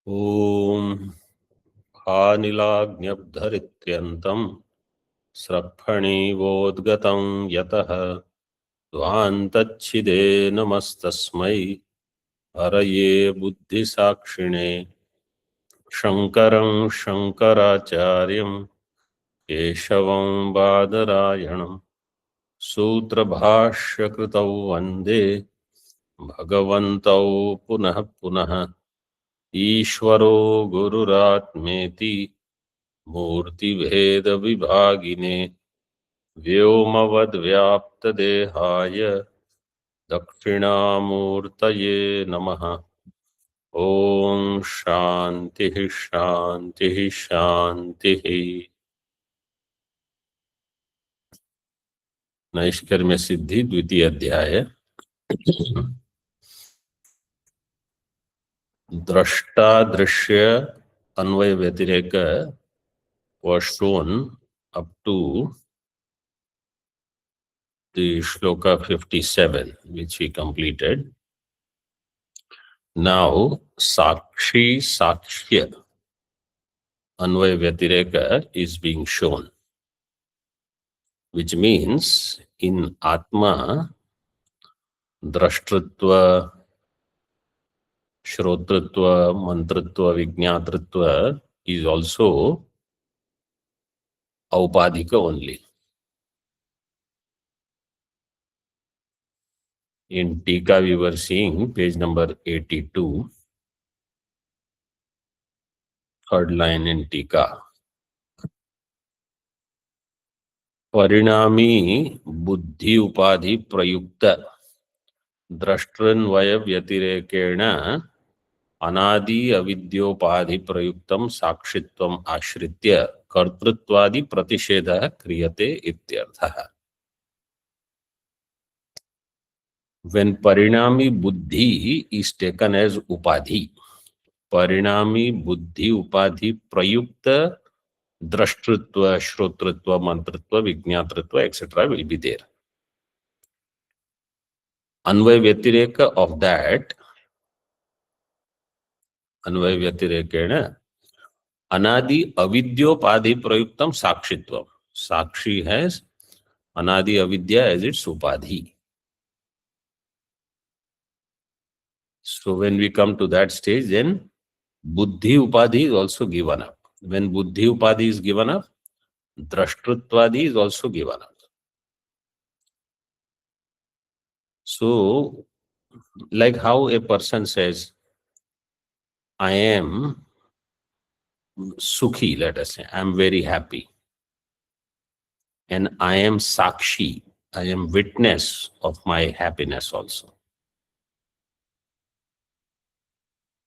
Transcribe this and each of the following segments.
ॐ आनिलाग्न्यब्धरित्यन्तं स्रक्फणीवोद्गतं यतः ध्वान्तच्छिदे नमस्तस्मै हरये बुद्धिसाक्षिणे शङ्करं शङ्कराचार्यं केशवं बादरायणं सूत्रभाष्यकृतौ वन्दे भगवन्तौ पुनः पुनः ईश्वरो गुरुरात्मेति मूर्तिभेदविभागिने व्योमवद्व्याप्तदेहाय दक्षिणामूर्तये नमः। ॐ शान्तिः शान्तिः शान्तिः। नैष्कर्म्य सिद्धि द्वितीय अध्याय। द्रष्टा दृश्य अन्वय व्यतिरेक was shown up to the shloka 57, which we completed. Now sakshi sakshya anvaya vyatireka is being shown, which means in atma drashtritva, shrotritva, mantritva, vijnatritva is also aupadhika only. In Tika we were seeing page number 82, third line in Tika. परिणामी बुद्धि उपाधि प्रयुक्त द्रष्टृन्वय व्यतिरेकेण अनादि अविद्योपाधि प्रयुक्तम साक्षित्वम आश्रित्य कर्तृत्वादि प्रतिषेधः क्रियते इत्यर्थः. When parinami buddhi is taken as upadhi, parinami buddhi upadhi prayukta drashtritva, shrotritva, mantritva, vijnatritva, etc. will be there. Anvaya vyatireka of that, अन्वय व्यतिरेकेण अनादि अविद्योपाधि प्रयुक्तम साक्षित्वम. साक्षी has anadi avidya as its upadhi. So when we come to that stage, then buddhi upadhi is also given up. When buddhi upadhi is given up, drashtruttvadi is also given up. So like how a person says, I am sukhi, let us say, I am very happy, and I am sakshi, I am witness of my happiness also.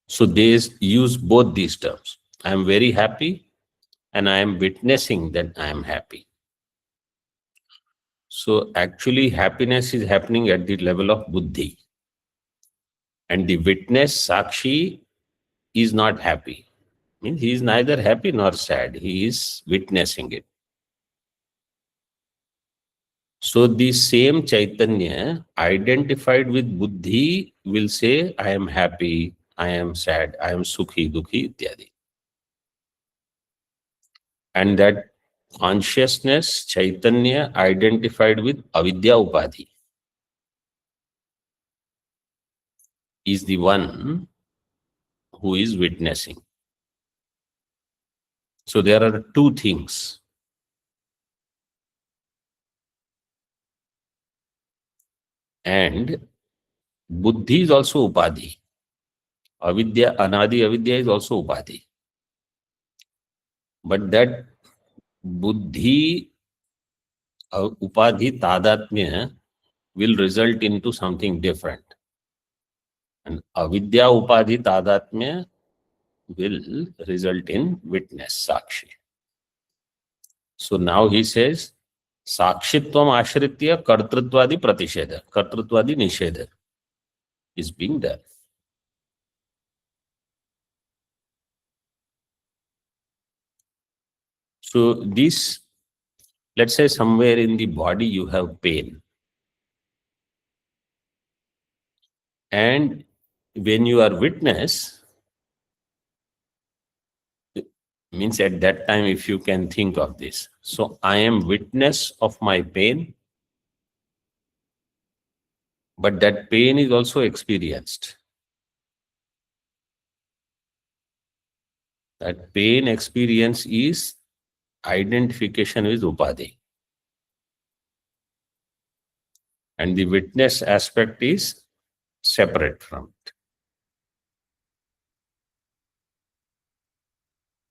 So they use both these terms. I am very happy and I am witnessing that I am happy. So actually happiness is happening at the level of buddhi. And the witness, sakshi, is not happy. I mean, he is neither happy nor sad. He is witnessing it. So the same Chaitanya identified with buddhi will say, I am happy, I am sad, I am sukhi, dukhi, ityadi. And that consciousness, Chaitanya, identified with avidya upadhi, is the one who is witnessing. So there are two things. And buddhi is also upadhi. Avidya, anadi avidya is also upadhi. But that buddhi upadhi tadatmya will result into something different. And avidya upadhi tadatmya will result in witness, sakshi. So now he says, sakshitvam ashritya kartritvadi pratishedha, kartritvadi nishedha is being done. So this, let's say somewhere in the body you have pain. And when you are witness, Means at that time, if you can think of this. So I am witness of my pain, but that pain is also experienced. That pain experience is identification with upadhi. And the witness aspect is separate from it.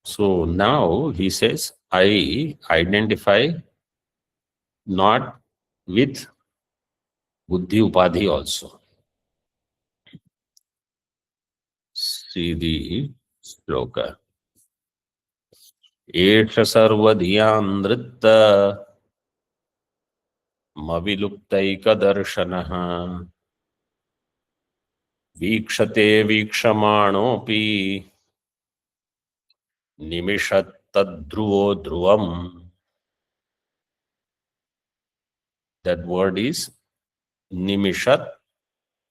So now he says, I identify not with buddhi upadhi also. See the sloka. Esha sarvadhyanritta maviluptaika darshanaha वीक्षते वीक्षमाणोऽपि निमिषत् तद्ध्रुवो ध्रुवम्. That word is nimishat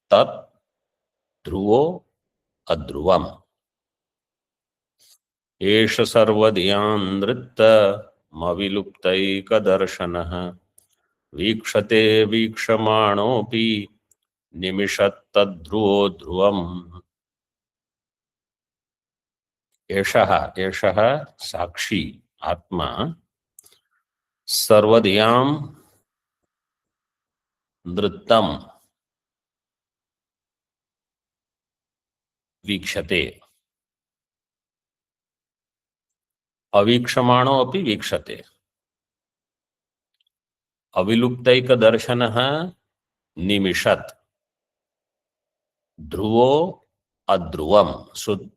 tat dhruvo adhruvam. Esha sarvadhyan nritta maviluptaika darshanaha वीक्षते वीक्षमाणोऽपि निमिषत् तद्ध्रुवो ध्रुवम्. एषः साक्षी आत्मा सर्वधियां नृत्तम् वीक्षते अवीक्षमाणो अपि वीक्षते. अविलुप्तैक दर्शनः निमिषत् ध्रुवो अध्रुवम्. So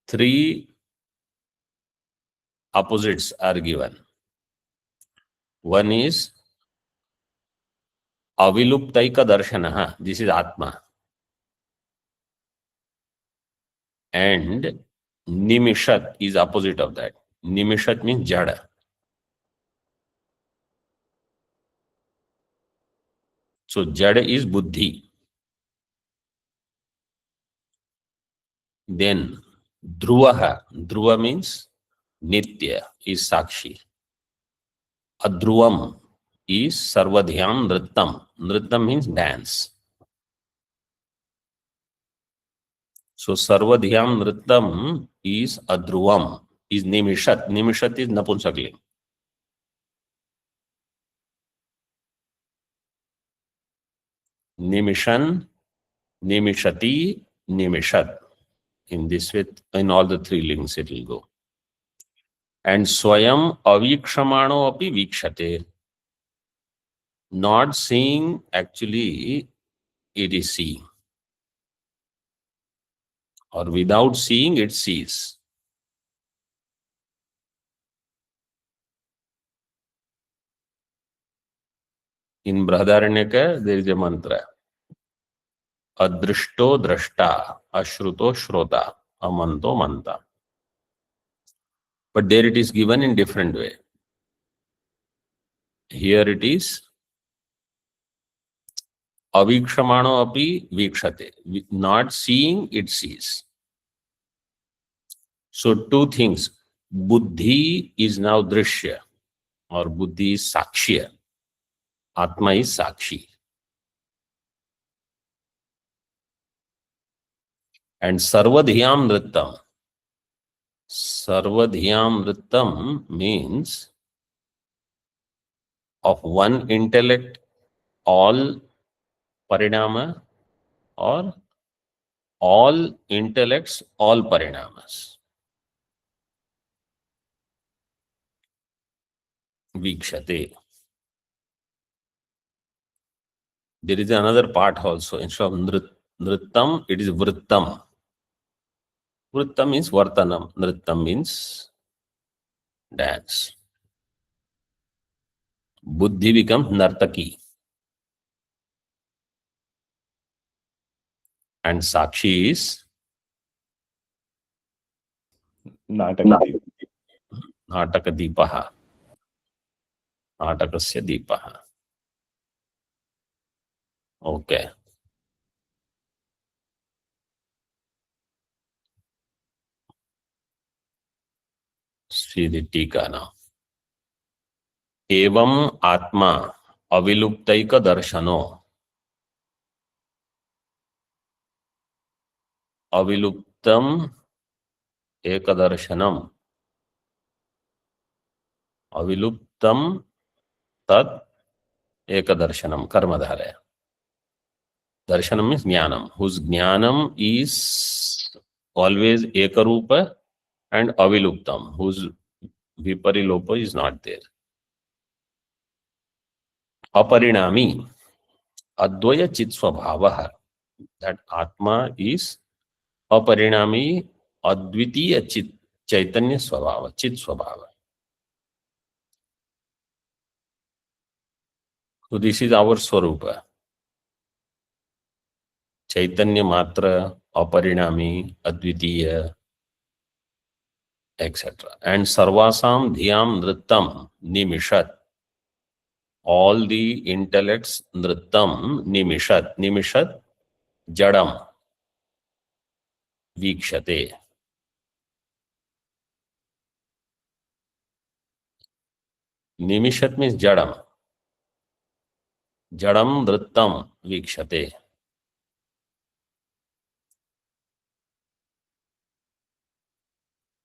three opposites are given. One is aviluptaika darshanaha. This is Atma. And nimishat is opposite of that. Nimishat means jada. So jada is buddhi. Then dhruvaha. Dhruva means nitya, is sakshi. Adhruvam is sarvadhyam nrittam. Nrittam means dance. So sarvadhyam nrittam is adhruvam, is nimishat. Nimishat is napunsakling. Nimishan, nimishati, nimishat. In this way, in all the three links it will go. And swayam avikshamano api vikshate. Not seeing, actually it is seeing. Or without seeing, it sees. In Brahadaranyaka, there is a mantra. Adrishto drashta, ashruto shrota, amanto manta. But there it is given in different way. Here it is avikshamano api vikshate. Not seeing, it sees. So two things. Buddhi is now drishya, or buddhi is sakshya. Atma is sakshi. And sarvadhyam nrittam. Sarvadhyam nrittam means of one intellect, all parinama, or all intellects, all parinamas. Vikshate. There is another part also. Instead of nrittam, it is vrittam. Vrittam means vartanam. Nrittam means dance. Buddhi becomes nartaki. And sakshi is Natakadipa. natakadipaha. Natakasya dipaha. Okay. See the टीका now. एवं आत्मा अविलुप्तैक दर्शनो अविलुप्तम एक दर्शनम अविलुप्तम तत् एक दर्शनम कर्मधारय. Darshanam means jnanam, whose jnanam is always ekarupa, and aviluptam, whose viparilopa is not there. Aparinami, advaya chit swabhavaha, that Atma is aparinami, advitiya chit, chaitanya swabhava, chit swabhava. So this is our swarupa. Chaitanya matra, aparinami, advitiya, etc. And sarvasam dhyam nrittam nimishat. All the intellects nrittam nimishat jadam vikshate. Nimishat means jadam nrittam vikshate.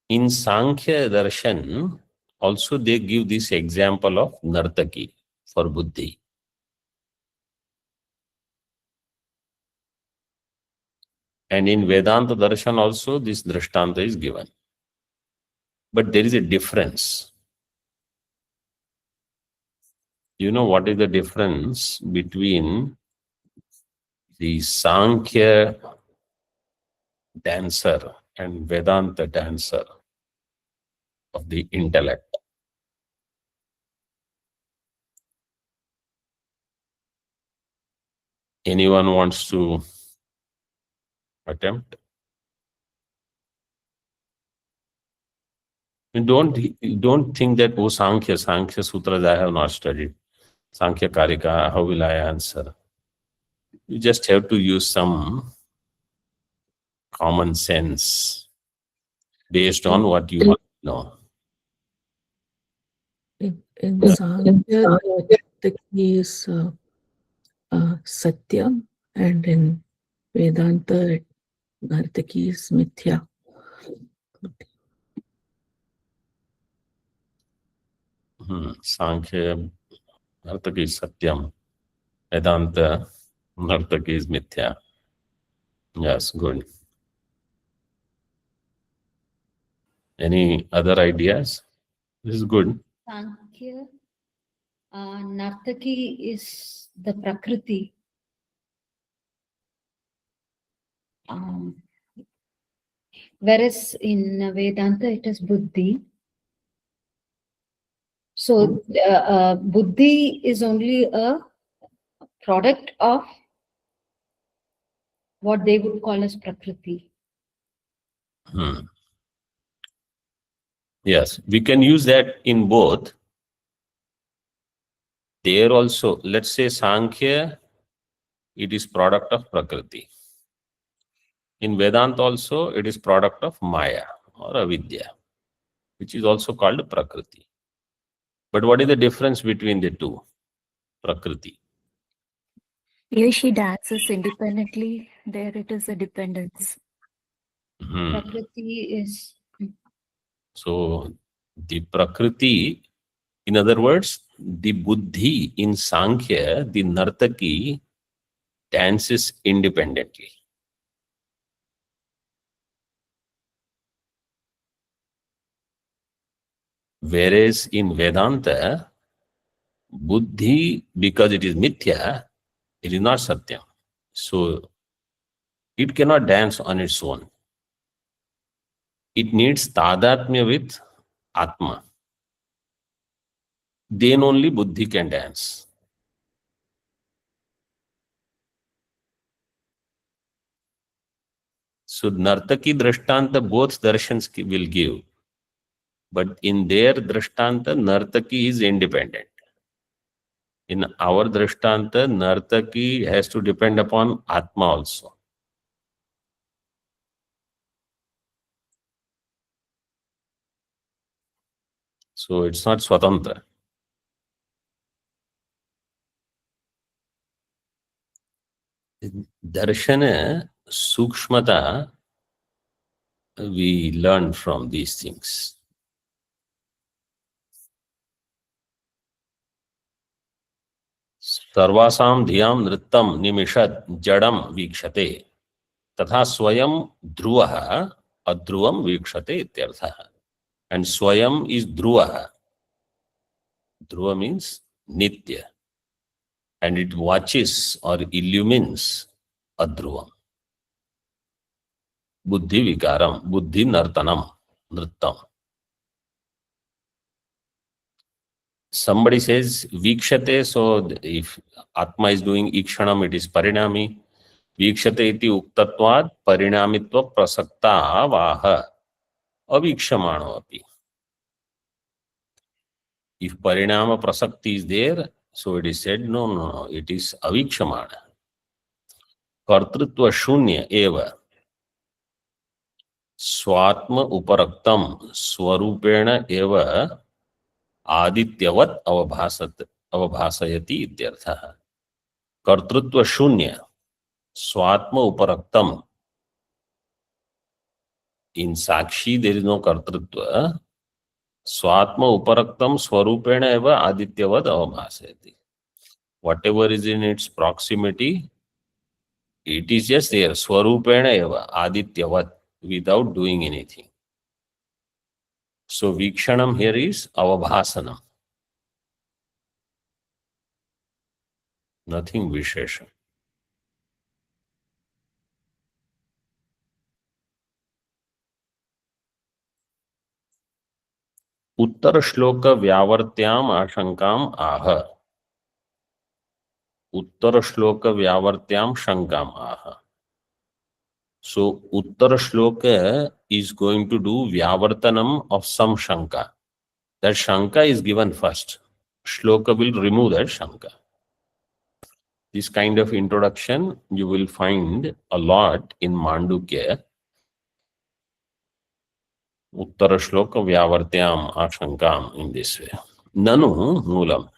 In Sankhya Darshan also they give this example of nartaki for buddhi. And in Vedanta Darshan also this drishtanta is given. But there is a difference. You know what is the difference between the Sankhya dancer and Vedanta dancer of the intellect? Anyone wants to attempt? Don't think that, oh, Sankhya Sutras I have not studied. Sankhya Karika, how will I answer? You just have to use some common sense based on what you know. In Sankhya, the key is Satyam, and in Vedanta, Nartaki is Mithya. Sankhya Nartaki is Satyam. Vedanta Nartaki is Mithya. Yes, good. Any other ideas? This is good. Sankhya, Nartaki is the Prakriti. Whereas in Vedanta it is Buddhi. So Buddhi is only a product of what they would call as Prakriti. Yes, we can use that in both. There also, let's say Sankhya, it is product of Prakriti. In Vedanta also, it is product of Maya or Avidya, which is also called Prakriti. But what is the difference between the two? Prakriti. Here she dances independently. There it is a dependence. Prakriti is... So, the Prakriti, in other words, the Buddhi in Sankhya, the Nartaki, dances independently. Whereas in Vedanta, Buddhi, because it is Mithya, it is not Satyam. So, it cannot dance on its own. It needs Tadatmya with Atma. Then only Buddhi can dance. So, Nartaki Drishtanta, both darshans will give. But in their Drishtanta, Nartaki is independent. In our Drishtanta, Nartaki has to depend upon Atma also. So it's not Swatantra. Darshana, Sukshmata, we learn from these things. Sarvasam dhiyam nrittam nimishat jadam vikshate तथा स्वयं ध्रुवः अध्रुवं वीक्षते इत्यर्थः. And swayam is dhruva. Dhruva means nitya, and it watches or illumines adhruvam. Buddhi vikaram, buddhi nartanam, nrittam. Somebody says vikshate, so if Atma is doing ikshanam, it is parinami. Vikshate iti uktatvad parinamitva prasakta vaha avikshamano api. If parinama prasakti is there, so it is said, no, it is avikshamana. Kartrutva shunya eva swatma uparaktam swarupena eva adityavat avabhasayati ityartha. Kartrutva shunya swatma uparaktam. In Sakshi there is no kartrutva. Swatma uparaktam swarupena eva adityavat avabhasayati. Whatever is in its proximity, it is just there. Swarupena eva adityavat, without doing anything. So vikshanam here is avabhasanam. Nothing vishesha. उत्तर श्लोक व्यावर्त्याम आशंकाम आह. उत्तर श्लोक व्यावर्त्याम शंकाम आह. So उत्तर श्लोक is going to do vyavartanam of some shanka. That shanka is given first. Shloka will remove that shanka. This kind of introduction you will find a lot in Mandukya. Uttara shloka vyavartyam ashankam, in this way. Nanu moolam.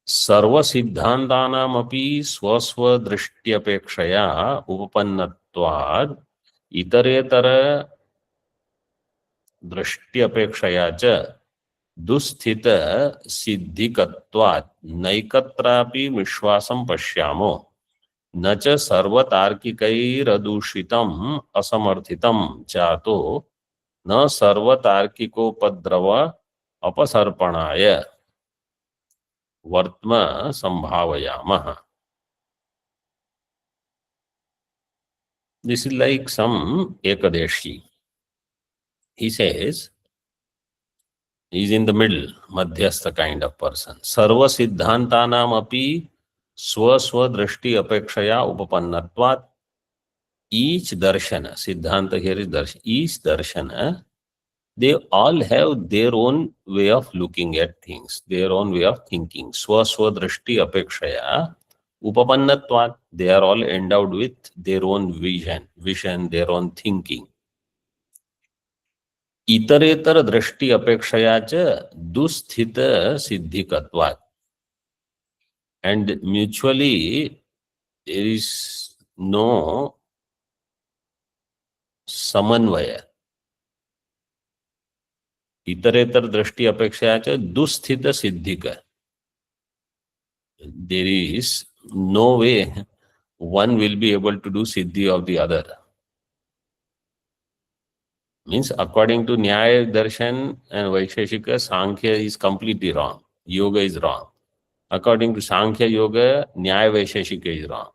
Sarva siddhantanam api swasva drishyapekshaya upapannatvad itaretara drishyapekshaya cha dusthita siddhikatvat naikatrapi vishwasam pashyamo न च सर्वतार्किकैरदूषितम् असमर्थितं चातो न सर्वतार्किकोपद्रव अपसर्पणाय वर्त्म संभावयामः. This is like some Ekadeshi. He says, he is in the middle, madhyastha kind of person. Sarva siddhantanam api swaswa drishti apekshaya upapannatvat. Each darshana, siddhanta here is darshana, each darshana, they all have their own way of looking at things, their own way of thinking. Swaswa drishti apekshaya upapannatvat. They are all endowed with their own vision, their own thinking. Itaretar drishti apekshaya cha dusthita siddhikatvat. And mutually there is no samanvaya. Itaretar drishti apekshaya cha dusthita siddhika. There is no way one will be able to do siddhi of the other. Means according to Nyaya Darshan and Vaisheshika, Sankhya is completely wrong. Yoga is wrong. According to Sankhya Yoga, Nyaya Vaisheshika is wrong.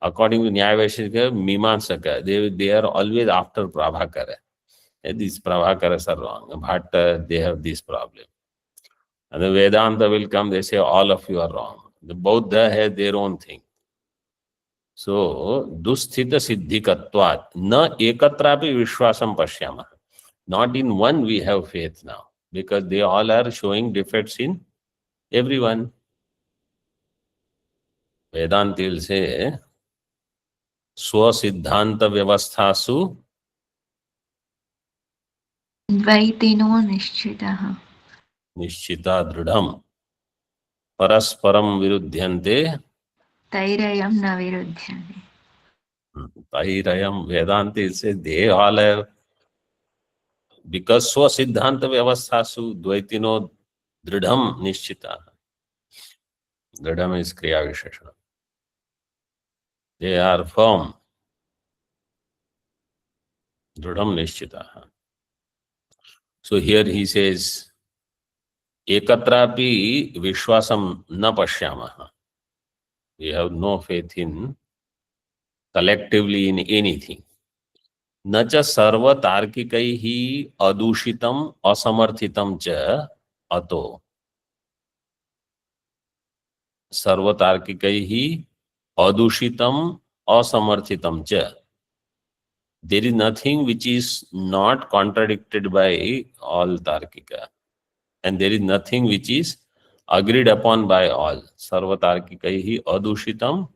According to Nyaya Vaisheshika, Mimamsaka, they are always after Prabhakara. These Prabhakaras are wrong. Bhatta, they have this problem. And the Vedanta will come, they say all of you are wrong. The Bauddha has their own thing. So, dusthita siddhikatvat na ekatrapi vishwasam pashyama. Not in one we have faith now, because they all are showing defects in everyone. वेदांतिल से स्वसिद्धांत व्यवस्थासु द्वैतिनो निश्चितः निश्चिता दृढ़म परस्परम विरुध्यन्ते तैरयं न विरुध्यन्ते. तैरयम. वेदांति से they all have, because स्वसिद्धांत व्यवस्थासु द्वैतिनो दृढ़म निश्चिता. दृढ़म is क्रिया विशेषण. They are firm. दृढ़म निश्चिता. So here he says एकत्रापि विश्वासम न पश्यामः. We have no faith in collectively in anything. न च सर्वतार्किकैः अदूषितम् असमर्थितं च अतो. सर्वतार्किकैः अदूषितम् असमर्थितं च. There is nothing which is not contradicted by all Tarkika, and there is nothing which is agreed upon by all. Sarvatarkikaihi adushitam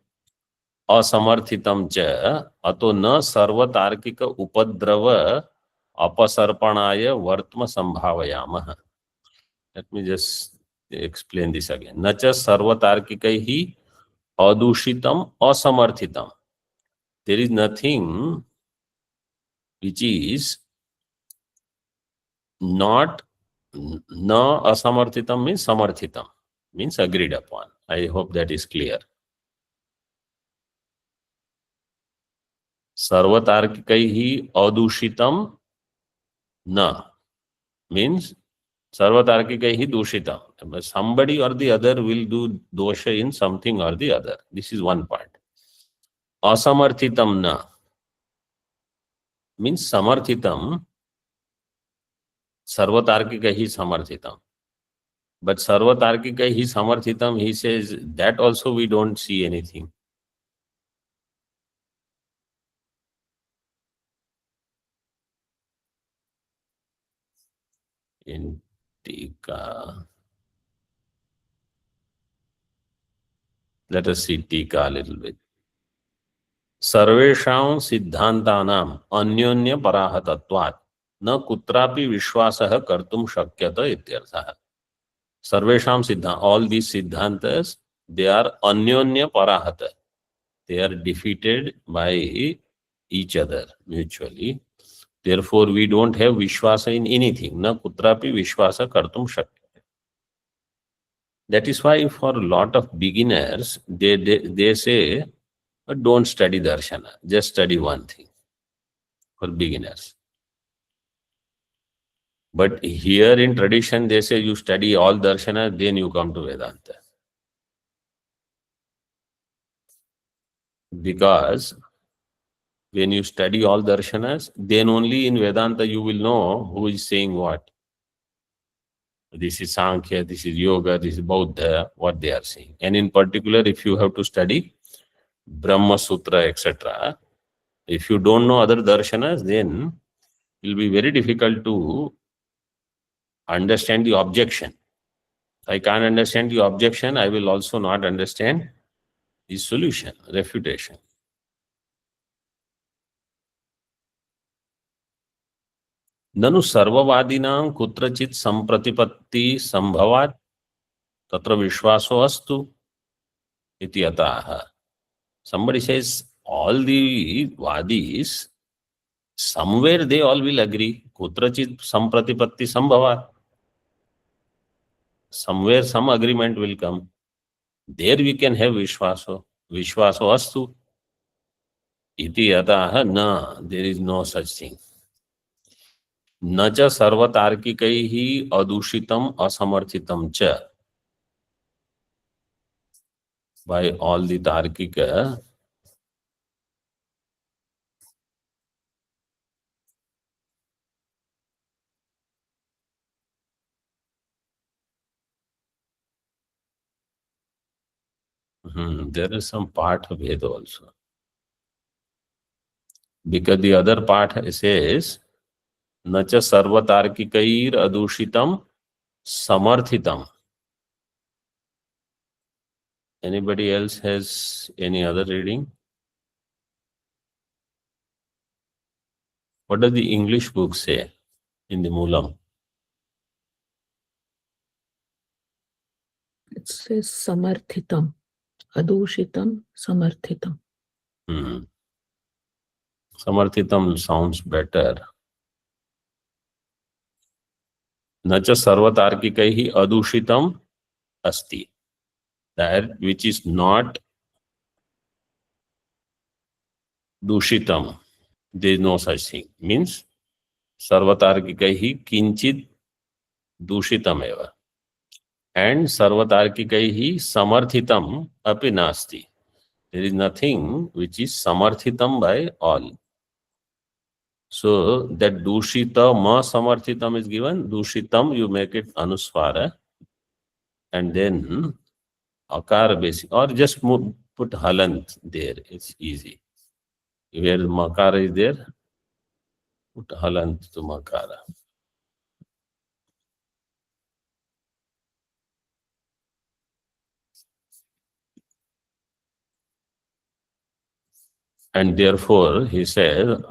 asamarthitam cha ato na sarvatarkika upadrava apasarpanaya vartma sambhavayamah. Let me just explain this again. Na cha sarvatarkikaihi adushitam asamarthitam. There is nothing which is not, na asamarthitam means samarthitam, means agreed upon. I hope that is clear. Sarvatarkikaihi adushitam na means sarvatarkikaihi dushitam. Somebody or the other will do dosha in something or the other. This is one part. Asamarthitam na means samarthitam. Sarvatarkikaihi samarthitam. But sarvatarkikaihi samarthitam, he says that also we don't see anything. In Tika, let us see Tika a little bit. सर्वेषां सिद्धान्तानां अन्योन्य पराहतत्वात् न कुत्रापि विश्वासः कर्तुं शक्यत इत्यर्थः. सर्वेषां सिद्धांत, all these siddhantas, they are अन्योन्य पराहत. They are defeated by each other mutually. Therefore, we don't have vishwasa in anything. Na kutrapi vishwasa kartum shakya. That is why for a lot of beginners, they say, don't study darshana, just study one thing for beginners. But here in tradition, they say you study all darshana, then you come to Vedanta. Because when you study all darshanas, then only in Vedanta you will know who is saying what. This is Sankhya, this is Yoga, this is Bauddha, what they are saying. And in particular, if you have to study Brahma Sutra, etc., if you don't know other darshanas, then it will be very difficult to understand the objection. I can't understand the objection, I will also not understand the solution, refutation. ननु सर्ववादिनां कुत्रचित् संप्रतिपत्ति संभवात् तत्र विश्वासो अस्तु इति अतः. Somebody says all the vadis, somewhere they all will agree. Kutrachit sampratipatti sambhavat. Somewhere some agreement will come. There we can have vishwaso. Vishwaso astu. Iti ataha na. There is no such thing. न च सर्वतार्किकैः अदूषितम् असमर्थितं च. By all the Tarkika, there is some part of Veda also. Because the other part says, न च सर्वतार्किकैर अदूषितम समर्थितम. Anybody else has any other reading? What does the English book say in the Moolam? It says samarthitam, adushitam, samarthitam. Samarthitam sounds better. न च सर्वतार्किकैः अदूषितम् अस्ति. That which is not dushitam, there is no such thing. Means sarvatarkikaihi kinchit dushitam eva. And sarvatarkikaihi samarthitam api nasti. There is nothing which is samarthitam by all. So that dushita ma samarthitam is given. Dushitam, you make it anuswara and then akara basic, or just put halant there. It's easy. Where makara is there, put halant to makara. And therefore, he says,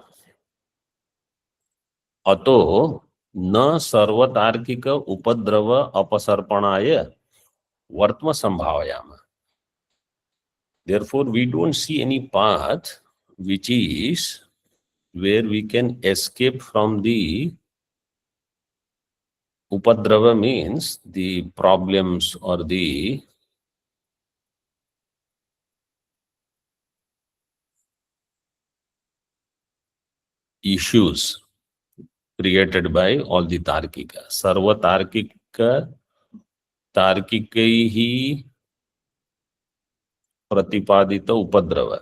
Ato na sarvatarkika upadrava apasarpanaya vartma sambhavayama. Therefore, we don't see any path which is where we can escape from the upadrava, means the problems or the issues created by all the tarkika. Sarva tarkika tarkikaihi प्रतिपादित उपद्रव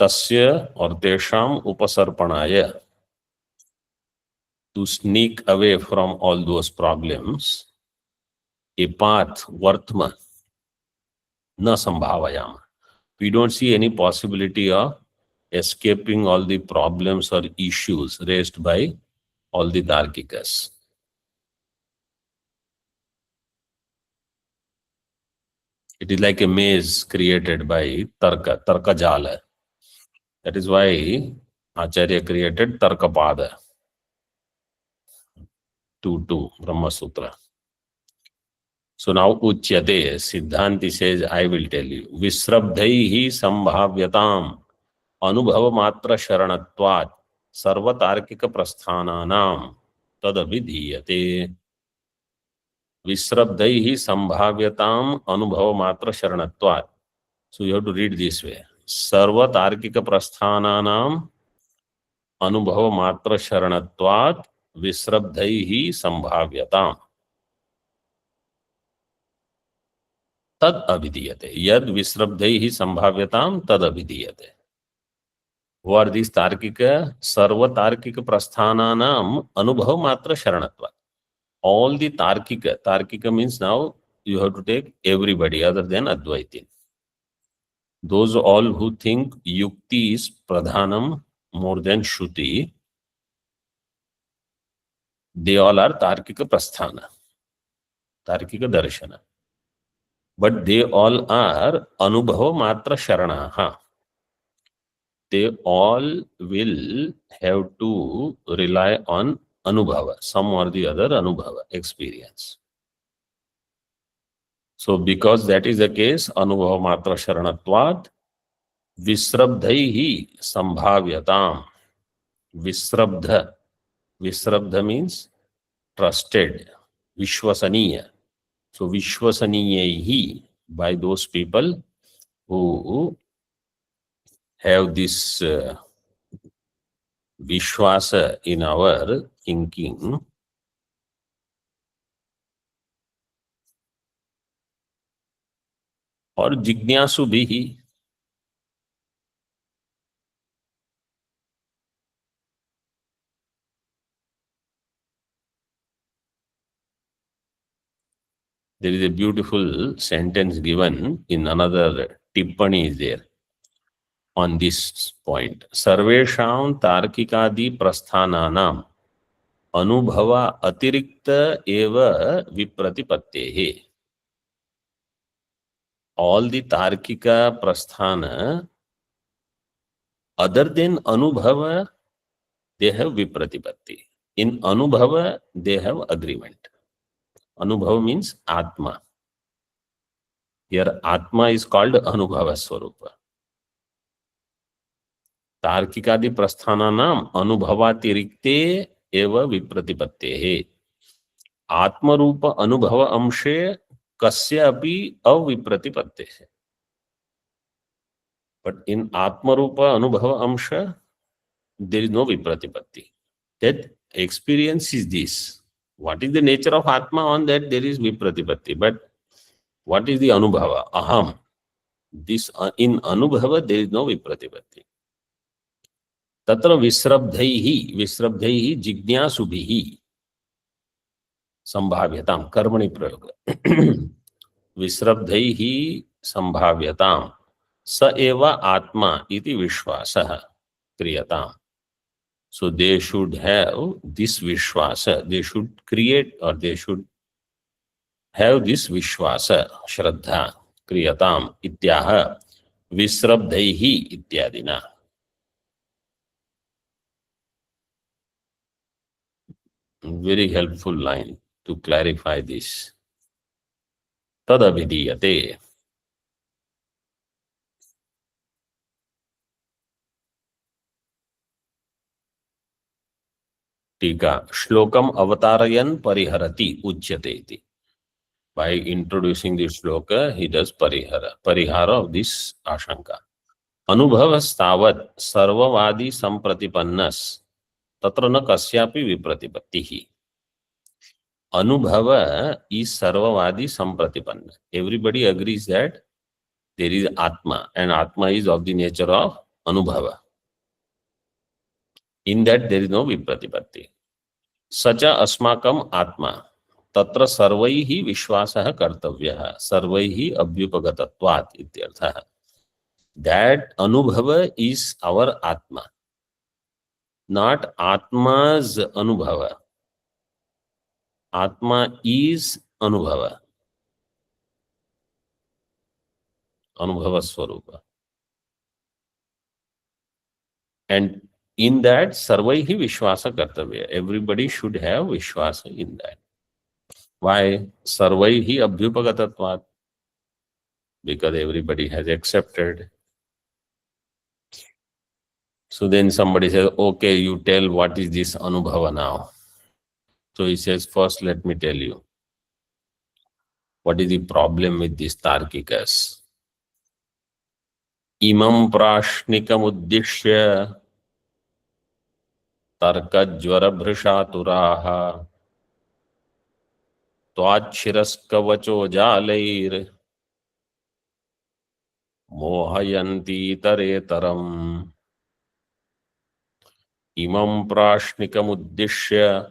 तस्य और तेषाम उपसर्पणाय, to sneak away from all those problems, a path vartma na sambhavayama. We don't see any possibility of escaping all the problems or issues raised by all the tarkikas. It is like a maze created by Tarka Jala. That is why Acharya created Tarkapada. 2.2 Brahma Sutra. So now Uchyate, Siddhanti says, I will tell you. Visrabdhaihi sambhavyatam anubhava matra sharanatvat sarvatarkika prasthananam tadavidhiyate. Visrabdhaihi sambhavyatam anubhava matra sharanatvat. So you have to read this way. Sarvatarkika prasthananam anubhava matra sharanatvat visrabdhaihi sambhavyatam tad avidiyate. Yad visrabdhaihi sambhavyatam tad avidiyate. Who are these tarkika? Sarva tarkika prasthananam anubhava matra sharanatvat. All the tarkika means now you have to take everybody other than Advaitin. Those all who think yukti is pradhanam more than shruti, they all are tarkika prasthana, tarkika darshana. But they all are anubhava matra sharanaha. They all will have to rely on anubhava, some or the other anubhava, experience. So because that is the case, anubhava matra sharanatvat visrabdhaihi sambhavyatam. Visrabdha. Visrabdha means trusted, vishwasaniya. So vishwasaniyehi, by those people who have this vishwasa in our thinking, or jignasu bhihi. There is a beautiful sentence given in another tippani is there on this point. Sarvesham tarkikadi prasthananam anubhava atirikta eva vipratipattehe. all the Tarkika Prasthana, other than Anubhava, they have Vipratipatti. In Anubhava, they have agreement. Anubhava means Atma. Here, Atma is called Anubhava Swarupa. तार्किकादि प्रस्थानानाम अनुभवातिरिक्ते एव विप्रतिपत्तेः। आत्मरूप अनुभव अंशे कस्यापि अविप्रतिपत्तेः। But in Atmarupa Anubhava Amsha, there is no Vipratipatti. That experience is this. What is the nature of Atma? On that there is Vipratipatti. But what is the Anubhava? Aham. This in Anubhava there is no Vipratipatti. तत्र विस्रब्धैः जिज्ञासुभिः संभाव्यतां कर्मणि प्रयोग विस्रब्धैः संभाव्यतां स एव आत्मा इति विश्वासः क्रियताम्. So they should have this vishwasa, they should create or they should have this vishwasa, shraddha, kriyatam ityaha visrabdhaihi ityadina. Very helpful line to clarify this. Tadavidiyate. Tika shlokam avatarayyan pariharati uchyate iti. By introducing this shloka, he does parihara of this ashanka. Anubhavas tavat sarvavadi sampratipannas tatra na kasyapi vipratipattihi. Anubhava is sarvavadi sampratipanna. Everybody agrees that there is Atma, and Atma is of the nature of Anubhava. In that there is no vipratipatti. Sacha asmakam Atma. Tatra sarvaihi vishwasah kartavyah. Sarvaihi abhyupagatvatvat ityarthah. That Anubhava is our Atma, not Atma's Anubhava. Atma is Anubhava. Anubhava Swarupa. And in that, Sarvaihi Vishwasa Kartavya. Everybody should have Vishwasa in that. Why? Sarvaihi Abhyupagatatvat. Because everybody has accepted. So then somebody says, okay, you tell what is this Anubhava now. So he says, first let me tell you. What is the problem with these Tarkikas? Imam prashnikam uddishya tarkajvara bhrishaturaha tvachiraskavacho jalair mohayanti taretaram. Imam prashnikam uddishya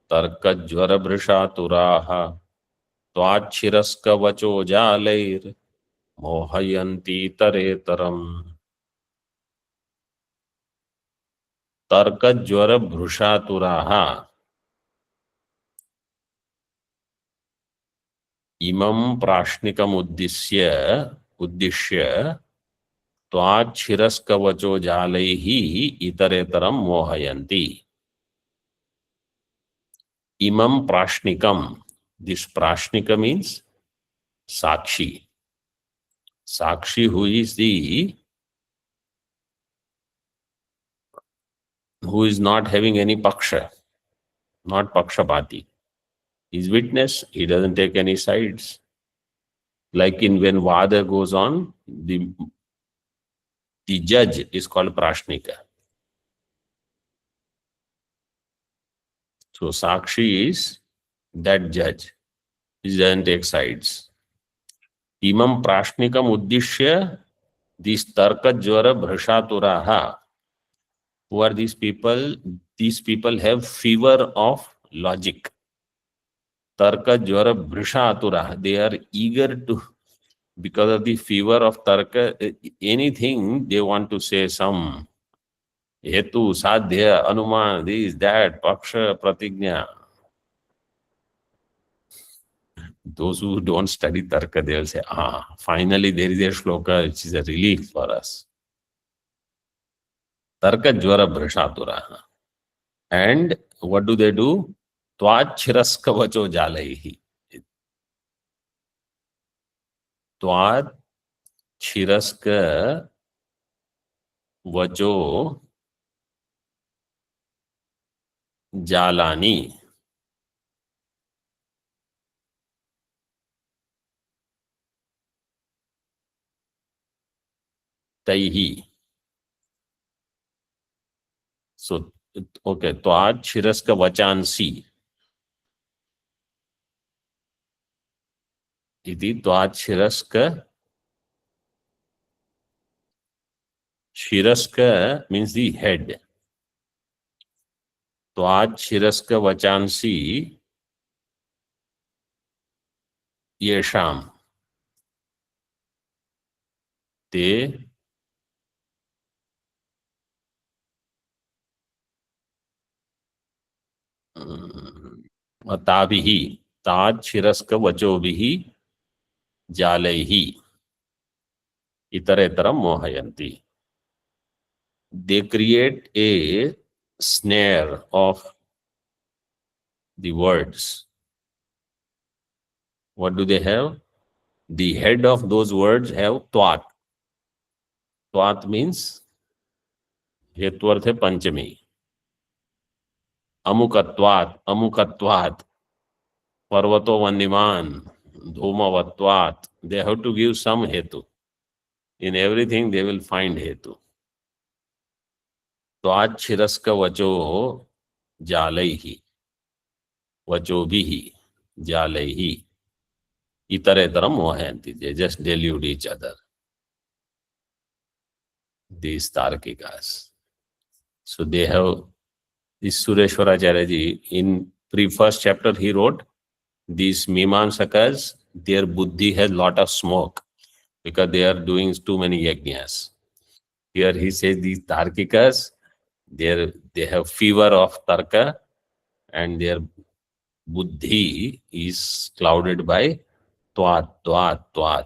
tarkajvara bhrishaturaha tvachiraskavacho jalair mohayanti taretaram. Tarkajvara bhrushaturaha imam prashnikam uddishya tvachiraskavacho jalaihi itaretaram mohayanti. Imam prashnikam. This prashnika means Sakshi. Sakshi, who is not having any paksha, not pakshapati. He's witness, he doesn't take any sides. Like when Vada goes on, the judge is called Prashnika. So Sakshi is that judge. He doesn't take sides. Imam prashnikam uddishya, these tarkajvara bhrashaturaha. Who are these people? These people have fever of logic. Tarkajvara bhrashaturaha. They are eager to, because of the fever of tarka, anything they want to say some hetu, sadhya, anuman, this, that, paksha, pratigna. Those who don't study Tarka, they will say, finally there is a shloka which is a relief for us. Tarka jvara bhrashatura. And what do they do? Tvat chiraska vacho jalaihi. Tvat chiraska vacho jalani. Taihi. So, okay, Tvat chiraska vachansi. Iti Tvat Shiraska means the head. Tvat Shiraska Vachansi Yesham. Te Tabihi. Tat Shiraska Vachobihi Jalaihi. Itaram Mohayanti. They create a snare of the words. What do they have? The head of those words have Tvat. Tvat means Hetvarth hai Panchami. Amukatvat, Amukatvat, Parvato Vandiman, Dhumavatvat. They have to give some hetu. In everything they will find hetu. Tvat Shiraska Vacho Jalaihi. Vachobihi Jalaihi. Itaram Mohayanti. They just delude each other. These Tarkikas. So they have this Sureshwaracharya ji, in first chapter he wrote, these Mimamsakas, their buddhi has lot of smoke because they are doing too many yajnas. Here he says these Tarkikas, they have fever of Tarka and their buddhi is clouded by Tvat, Tvat, Tvat.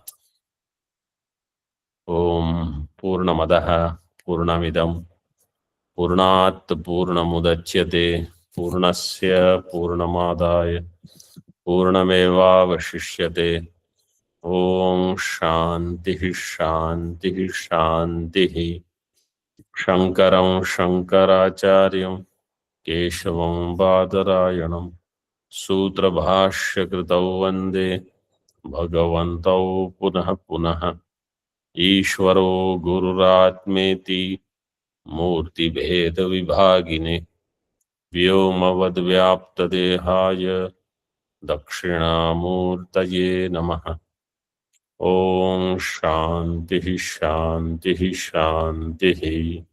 Om Purnamadaha Purnamidam Purnat Purnamudachyate Purnasya Purnamadaya Purnameva Vashishyate. Om Shanti Shanti Shanti. Shankaram Shankaracharyam Keshavam Badarayanam Sutra Bhashya Kritau Vande Bhagavantau Punah Punah Ishvaro Gururatmeti Murti Bheda Vibhagine Vyomavad Vyapta Dehaya Dakshinamurtaye Namaha. Om Shanti Shanti Shanti.